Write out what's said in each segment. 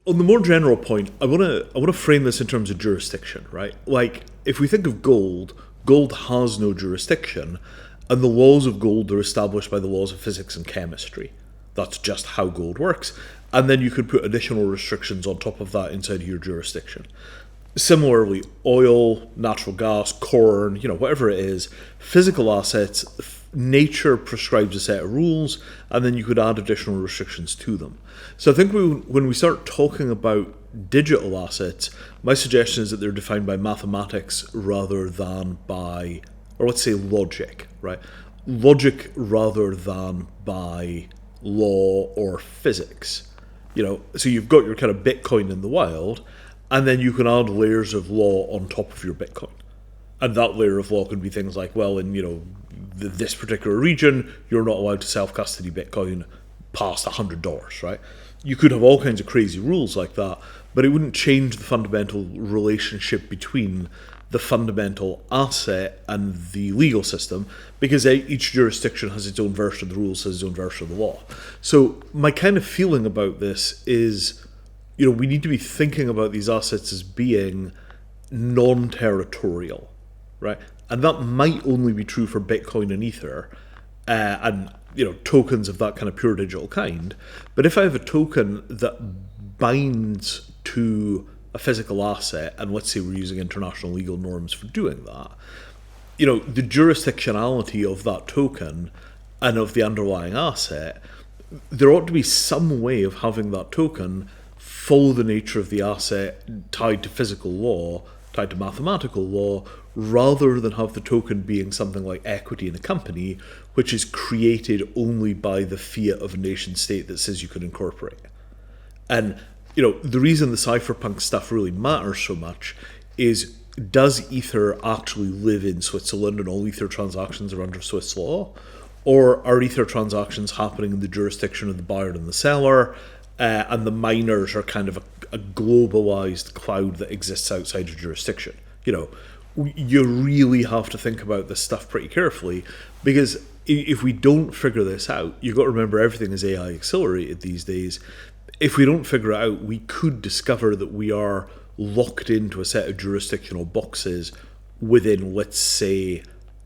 on the more general point, I want to frame this in terms of jurisdiction, right? Like, if we think of gold, gold has no jurisdiction, and the laws of gold are established by the laws of physics and chemistry. That's just how gold works. And then you could put additional restrictions on top of that inside of your jurisdiction. Similarly, oil, natural gas, corn, whatever it is, physical assets, nature prescribes a set of rules, and then you could add additional restrictions to them. So I think when we start talking about digital assets, my suggestion is that they're defined by mathematics rather than by, or let's say logic, right? Logic rather than by law or physics. So you've got your kind of Bitcoin in the wild, and then you can add layers of law on top of your Bitcoin. And that layer of law can be things like, well, in this particular region, you're not allowed to self-custody Bitcoin past $100, right? You could have all kinds of crazy rules like that, but it wouldn't change the fundamental relationship between the fundamental asset and the legal system, because each jurisdiction has its own version of the rules, has its own version of the law. So my kind of feeling about this is, we need to be thinking about these assets as being non-territorial, right? And that might only be true for Bitcoin and Ether, and tokens of that kind of pure digital kind. But if I have a token that binds to a physical asset, and let's say we're using international legal norms for doing that, the jurisdictionality of that token and of the underlying asset, there ought to be some way of having that token follow the nature of the asset tied to physical law, tied to mathematical law, rather than have the token being something like equity in a company, which is created only by the fiat of a nation state that says you can incorporate. And, the reason the cypherpunk stuff really matters so much is, does Ether actually live in Switzerland and all Ether transactions are under Swiss law? Or are Ether transactions happening in the jurisdiction of the buyer and the seller, and the miners are kind of a globalized cloud that exists outside your jurisdiction? You really have to think about this stuff pretty carefully, because if we don't figure this out, you've got to remember everything is AI accelerated these days. If we don't figure it out, we could discover that we are locked into a set of jurisdictional boxes within, let's say,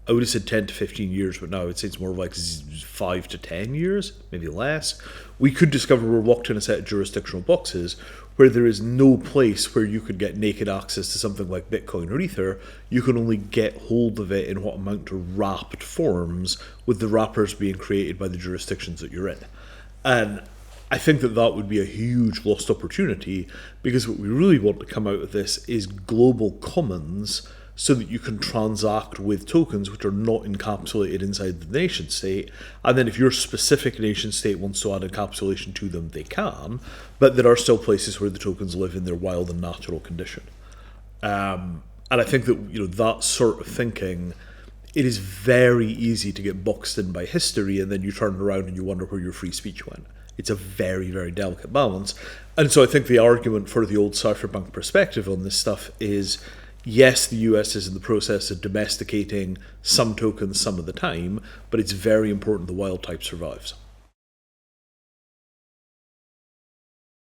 I would have said 10 to 15 years, but now I would say it's more like 5 to 10 years, maybe less. We could discover we're locked in a set of jurisdictional boxes where there is no place where you could get naked access to something like Bitcoin or Ether. You can only get hold of it in what amount to wrapped forms, with the wrappers being created by the jurisdictions that you're in. And I think that would be a huge lost opportunity, because what we really want to come out of this is global commons, so that you can transact with tokens which are not encapsulated inside the nation state. And then if your specific nation state wants to add encapsulation to them, they can, but there are still places where the tokens live in their wild and natural condition. And I think that, that sort of thinking, it is very easy to get boxed in by history, and then you turn around and you wonder where your free speech went. It's a very, very delicate balance. And so I think the argument for the old cypherpunk perspective on this stuff is, yes, the US is in the process of domesticating some tokens some of the time, but it's very important the wild type survives.